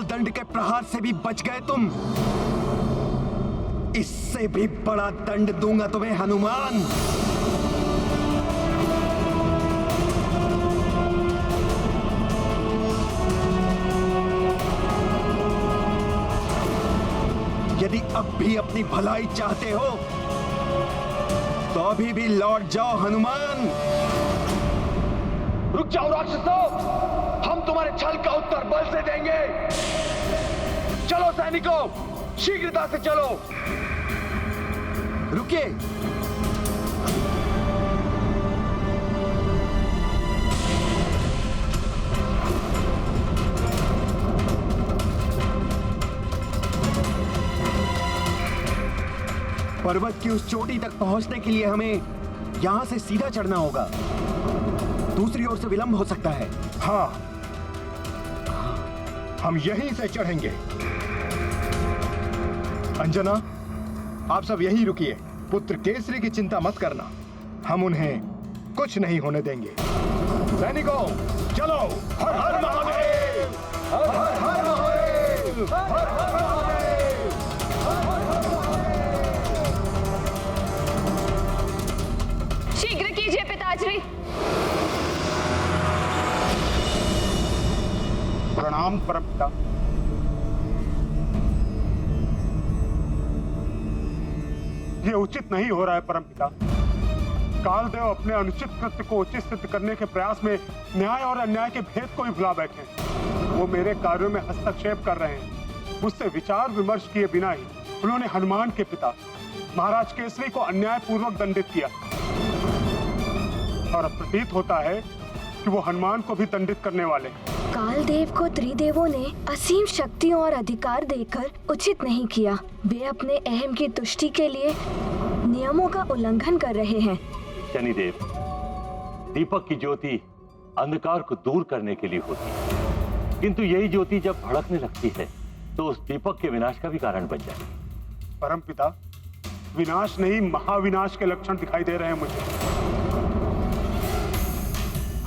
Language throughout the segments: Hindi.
काल दंड के प्रहार से भी बच गए तुम। इससे भी बड़ा दंड दूंगा तुम्हें हनुमान। यदि अब भी अपनी भलाई चाहते हो तो अभी भी लौट जाओ हनुमान। रुक जाओ राक्षसों, हम तुम्हारे छल का उत्तर बल से देंगे। चलो सैनिकों, शीघ्रता से चलो। रुकिए, पर्वत की उस चोटी तक पहुंचने के लिए हमें यहां से सीधा चढ़ना होगा। दूसरी ओर से विलंब हो सकता है। हाँ, हम यहीं से चढ़ेंगे। अंजना, आप सब यहीं रुकिए। पुत्र केसरी की चिंता मत करना, हम उन्हें कुछ नहीं होने देंगे। सैनिकों, चलो। हर हर महादेव, हर हर महादेव, हर हर महादेव, हर हर महादेव। शीघ्र कीजिए पिताश्री। प्रणाम परमपिता। ये उचित नहीं हो रहा है परमपिता। कालदेव अपने अनुचित कृत्य को उचित सिद्ध करने के प्रयास में न्याय और अन्याय के भेद को भी भुला बैठे। वो मेरे कार्यों में हस्तक्षेप कर रहे हैं। मुझसे विचार विमर्श किए बिना ही उन्होंने हनुमान के पिता महाराज केसरी को अन्यायपूर्वक दंडित किया, और अब प्रतीत होता है कि वो हनुमान को भी दंडित करने वाले। कालदेव को त्रिदेवों ने असीम शक्तियों और अधिकार देकर उचित नहीं किया। वे अपने अहम की तुष्टि के लिए नियमों का उल्लंघन कर रहे हैं। शनिदेव, दीपक की ज्योति अंधकार को दूर करने के लिए होती है, किंतु यही ज्योति जब भड़कने लगती है तो उस दीपक के विनाश का भी कारण बन जाती है। परमपिता, विनाश नहीं महाविनाश के लक्षण दिखाई दे रहे हैं मुझे।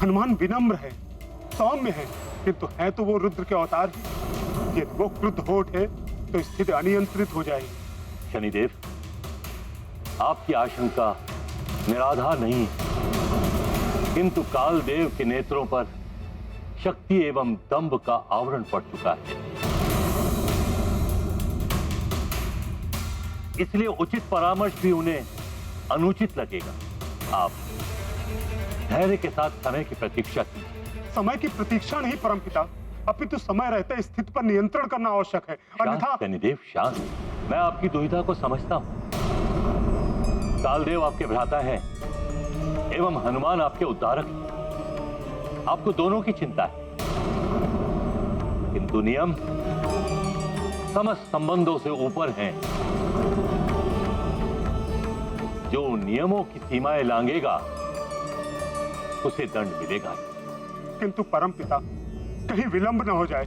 हनुमान विनम्र है, सौम्य है, किंतु है तो वो रुद्र के अवतार ही। यदि वो क्रुद्ध हो उठे तो स्थिति अनियंत्रित हो जाएगी। शनिदेव, आपकी आशंका निराधार नहीं, किंतु कालदेव के नेत्रों पर शक्ति एवं दंभ का आवरण पड़ चुका है। इसलिए उचित परामर्श भी उन्हें अनुचित लगेगा। आप धैर्य के साथ समय की प्रतीक्षा कीजिए। समय की प्रतीक्षा नहीं परमपिता, अपितु समय रहते स्थिति पर नियंत्रण करना आवश्यक है, अन्यथा। शनिदेव शांत, मैं आपकी दुविधा को समझता हूं। कालदेव आपके भ्राता हैं एवं हनुमान आपके उद्धारक हैं। आपको दोनों की चिंता है, किंतु नियम समस्त संबंधों से ऊपर हैं। जो नियमों की सीमाएं लांघेगा उसे दंड मिलेगा। किंतु परमपिता, कहीं विलंब न हो जाए।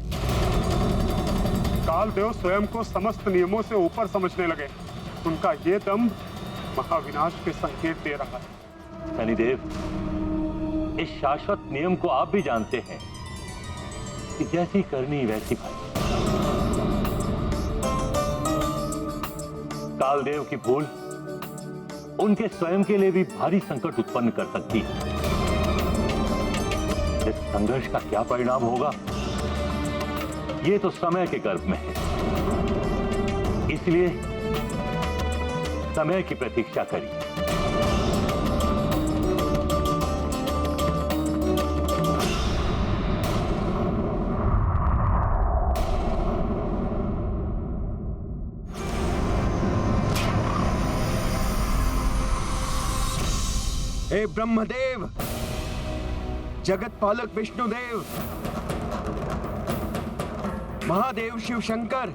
कालदेव स्वयं को समस्त नियमों से ऊपर समझने लगे। उनका ये दंभ महाविनाश के संकेत दे रहा है। शनिदेव, इस शाश्वत नियम को आप भी जानते हैं कि जैसी करनी वैसी भरनी। कालदेव की भूल उनके स्वयं के लिए भी भारी संकट उत्पन्न कर सकती है। इस संघर्ष का क्या परिणाम होगा, ये तो समय के गर्भ में है। इसलिए समय की प्रतीक्षा करिए। हे ब्रह्मदेव, जगत पालक विष्णुदेव, महादेव शिव शंकर,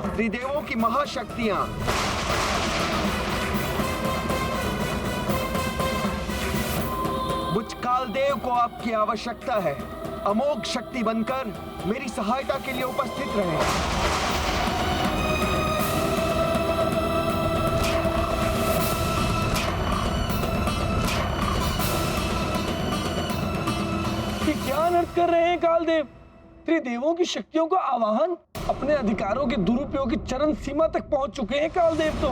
त्रिदेवों की महाशक्तियां, मुझ कालदेव को आपकी आवश्यकता है। अमोघ शक्ति बनकर मेरी सहायता के लिए उपस्थित रहें। क्या अनर्थ कर रहे हैं कालदेव? त्रिदेवों की शक्तियों का आवाहन, अपने अधिकारों के दुरुपयोग की चरम सीमा तक पहुंच चुके हैं कालदेव तो।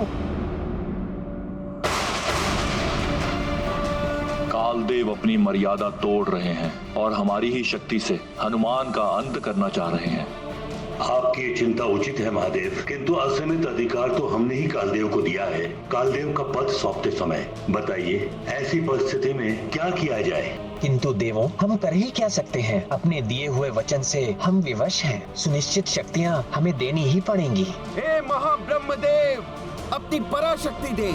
कालदेव अपनी मर्यादा तोड़ रहे हैं और हमारी ही शक्ति से हनुमान का अंत करना चाह रहे हैं। आपकी चिंता उचित है महादेव, किंतु असीमित अधिकार तो हमने ही कालदेव को दिया है। कालदेव का पद सौंपते समय बताइए, ऐसी परिस्थिति में क्या किया जाए? किंतु देवों, हम कर ही क्या सकते हैं? अपने दिए हुए वचन से हम विवश हैं। सुनिश्चित शक्तियाँ हमें देनी ही पड़ेंगी। हे महाब्रह्मदेव, अपनी पराशक्ति दे।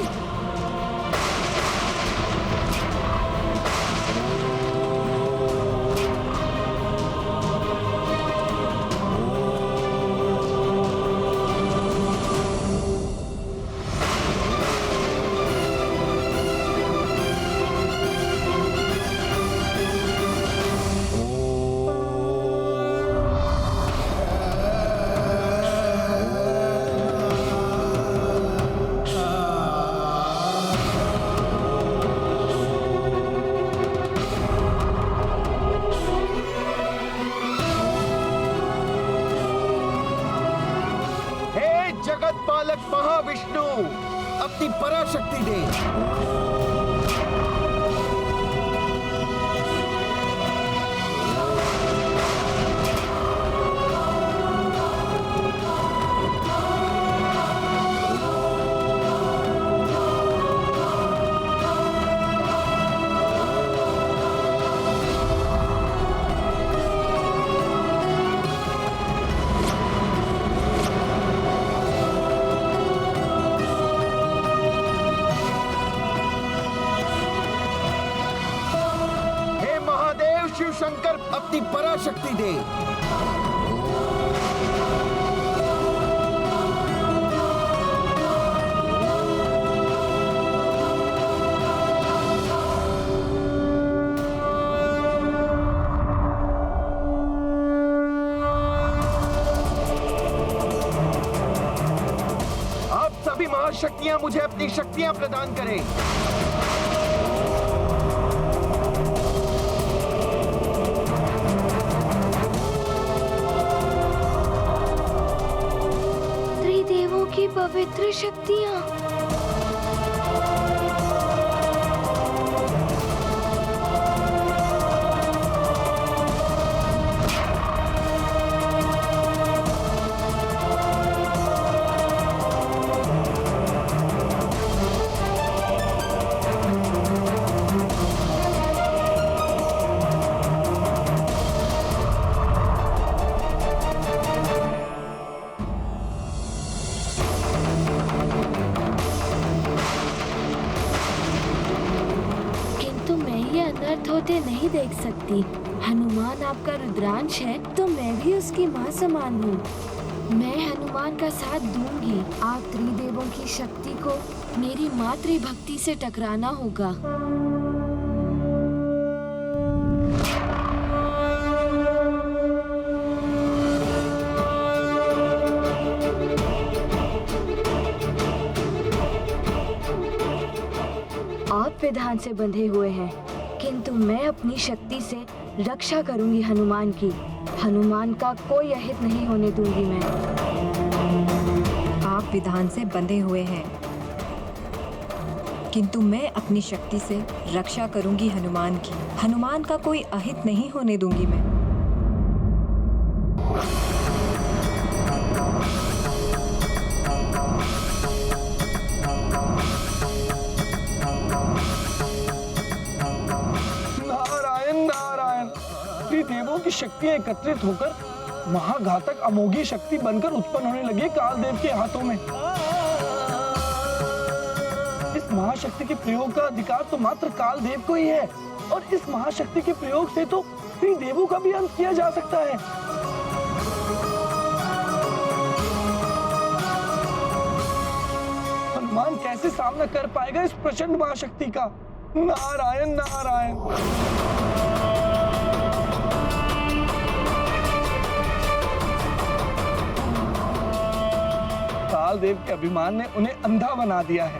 जगत पालक महाविष्णु, अपनी पराशक्ति दे। शिव शंकर, अपनी पराशक्ति दे। आप सभी महाशक्तियां मुझे अपनी शक्तियां प्रदान करें। की पवित्र शक्तियाँ। होते नहीं देख सकती। हनुमान आपका रुद्रांश है तो मैं भी उसकी माँ समान हूँ। मैं हनुमान का साथ दूंगी। आप त्रिदेवों की शक्ति को मेरी मातृभक्ति से टकराना होगा। आप विधान से बंधे हुए हैं, किंतु मैं अपनी शक्ति से रक्षा करूंगी हनुमान की। हनुमान का कोई अहित नहीं होने दूंगी मैं। आप विधान से बंधे हुए हैं, किंतु मैं अपनी शक्ति से रक्षा करूंगी हनुमान की। हनुमान का कोई अहित नहीं होने दूंगी मैं। देवों की शक्तियां एकत्रित होकर महाघातक अमोघी शक्ति बनकर उत्पन्न होने लगी कालदेव के हाथों में। इस महाशक्ति के प्रयोग का अधिकार तो मात्र कालदेव को ही है और इस महाशक्ति के प्रयोग से तो देवों का भी अंत किया जा सकता है। हनुमान कैसे सामना कर पाएगा इस प्रचंड महाशक्ति का? नारायण नारायण। कालदेव के अभिमान ने उन्हें अंधा बना दिया है।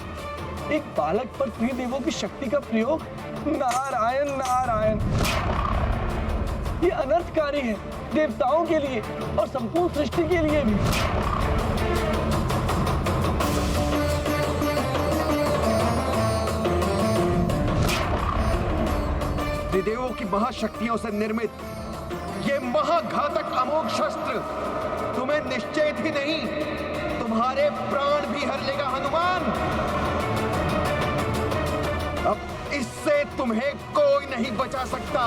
एक बालक पर त्रिदेवों की शक्ति का प्रयोग। नारायण नारायण। ये अनर्थकारी है, देवताओं के लिए और संपूर्ण सृष्टि के लिए भी। त्रिदेवों की महाशक्तियों से निर्मित ये महाघातक अमोघ शस्त्र तुम्हें निश्चयित ही नहीं, तुम्हारे प्राण भी हर लेगा हनुमान। अब इससे तुम्हें कोई नहीं बचा सकता।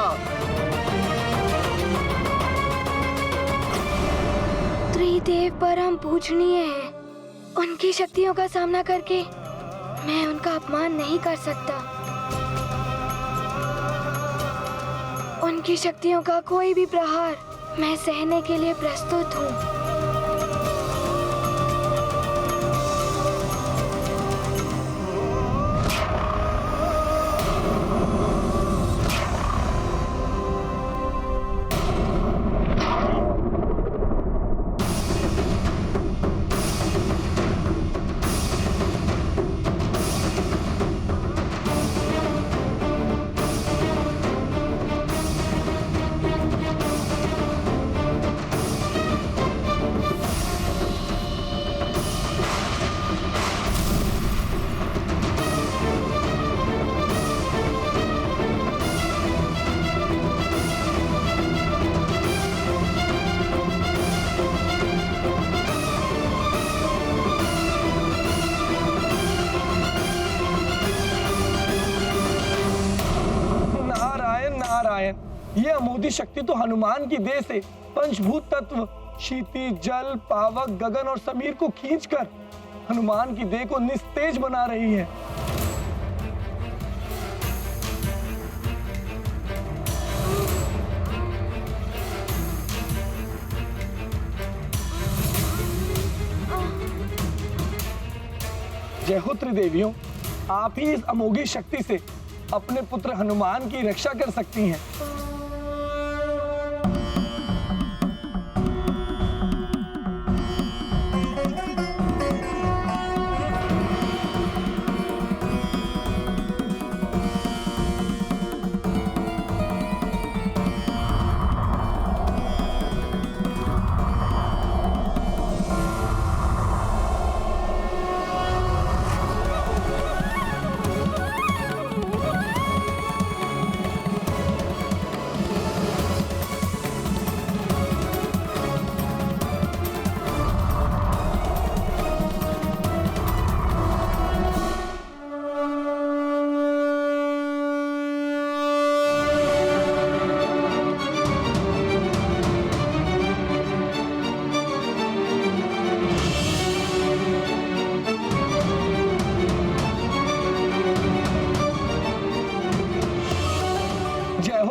त्रिदेव परम पूजनीय है, उनकी शक्तियों का सामना करके मैं उनका अपमान नहीं कर सकता। उनकी शक्तियों का कोई भी प्रहार मैं सहने के लिए प्रस्तुत हूँ। ये अमोधी शक्ति तो हनुमान की देह से पंचभूत तत्व क्षिति, जल, पावक, गगन और समीर को खींचकर हनुमान की देह को निस्तेज बना रही है। जय हो त्रिदेवियों, आप ही इस अमोघी शक्ति से अपने पुत्र हनुमान की रक्षा कर सकती हैं।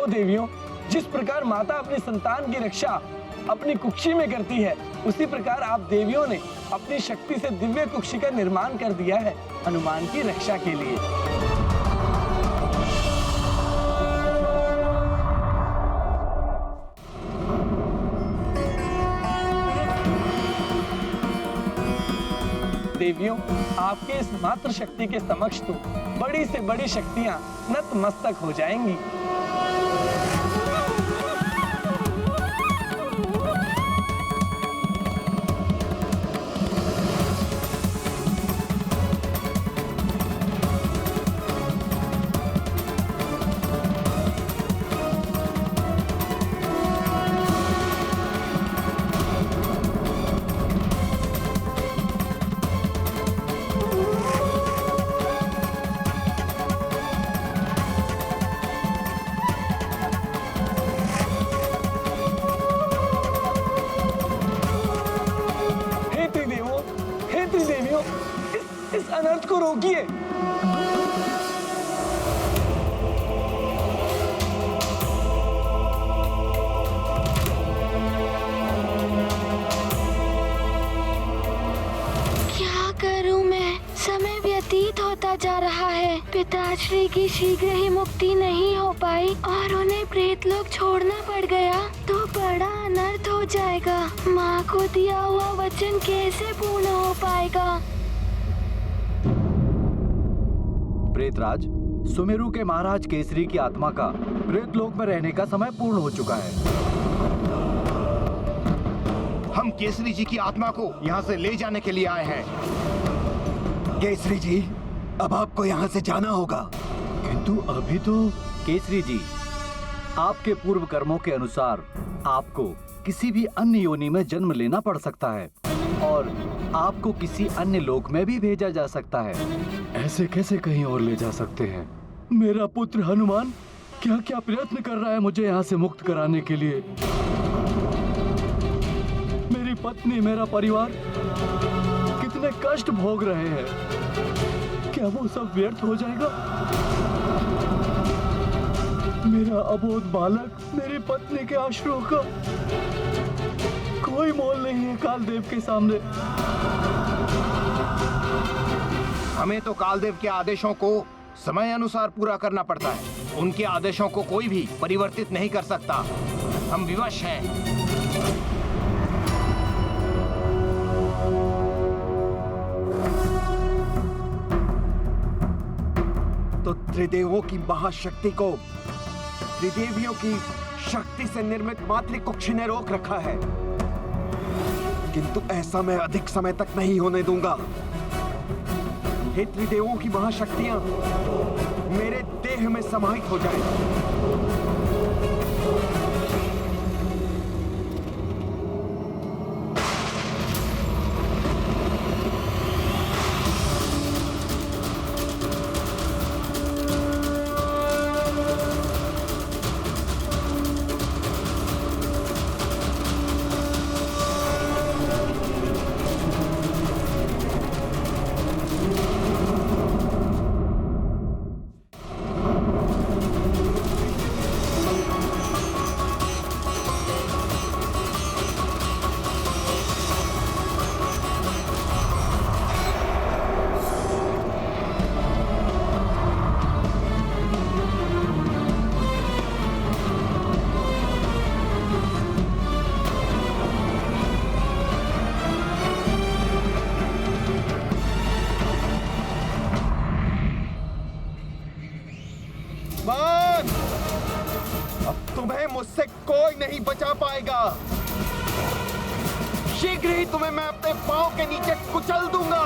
देवियों, जिस प्रकार माता अपनी संतान की रक्षा अपनी कुक्षी में करती है, उसी प्रकार आप देवियों ने अपनी शक्ति से दिव्य कुक्षी का निर्माण कर दिया है हनुमान की रक्षा के लिए। देवियों, आपके इस मात्र शक्ति के समक्ष तो बड़ी से बड़ी शक्तियां नतमस्तक हो जाएंगी। इस अनर्थ को रोकिए। क्या करूं मैं? समय व्यतीत होता जा रहा है। पिताश्री की शीघ्र ही मुक्ति नहीं हो पाई और उन्हें प्रेतलोक छोड़ना पड़ गया तो बड़ा अनर्थ हो जाएगा। माँ को दिया हुआ वचन कैसे पूर्ण हो पाएगा? प्रेतराज, सुमेरु के महाराज केसरी की आत्मा का प्रेत लोक में रहने का समय पूर्ण हो चुका है। हम केसरी जी की आत्मा को यहाँ से ले जाने के लिए आए हैं। केसरी जी, अब आपको यहाँ से जाना होगा। किंतु अभी तो केसरी जी, आपके पूर्व कर्मों के अनुसार आपको किसी भी अन्य योनि में जन्म लेना पड़ सकता है और आपको किसी अन्य लोक में भी भेजा जा सकता है। ऐसे कैसे कहीं और ले जा सकते हैं? मेरा पुत्र हनुमान क्या क्या प्रयत्न कर रहा है मुझे यहाँ से मुक्त कराने के लिए। मेरी पत्नी, मेरा परिवार कितने कष्ट भोग रहे हैं। क्या वो सब व्यर्थ हो जाएगा? मेरा अबोध बालक, मेरी पत्नी के आश्रयों का कोई मोल नहीं है कालदेव के सामने। हमें तो कालदेव के आदेशों को समय अनुसार पूरा करना पड़ता है। उनके आदेशों को कोई भी परिवर्तित नहीं कर सकता। हम विवश हैं। तो त्रिदेवों की महाशक्ति को त्रिदेवियों की शक्ति से निर्मित मातृ कुक्षी ने रोक रखा है, किंतु ऐसा मैं अधिक समय तक नहीं होने दूंगा। हे त्रिदेवों की महाशक्तियां मेरे देह में समाहित हो जाएं। तुम्हें मुझसे कोई नहीं बचा पाएगा। शीघ्र ही तुम्हें मैं अपने पांव के नीचे कुचल दूंगा।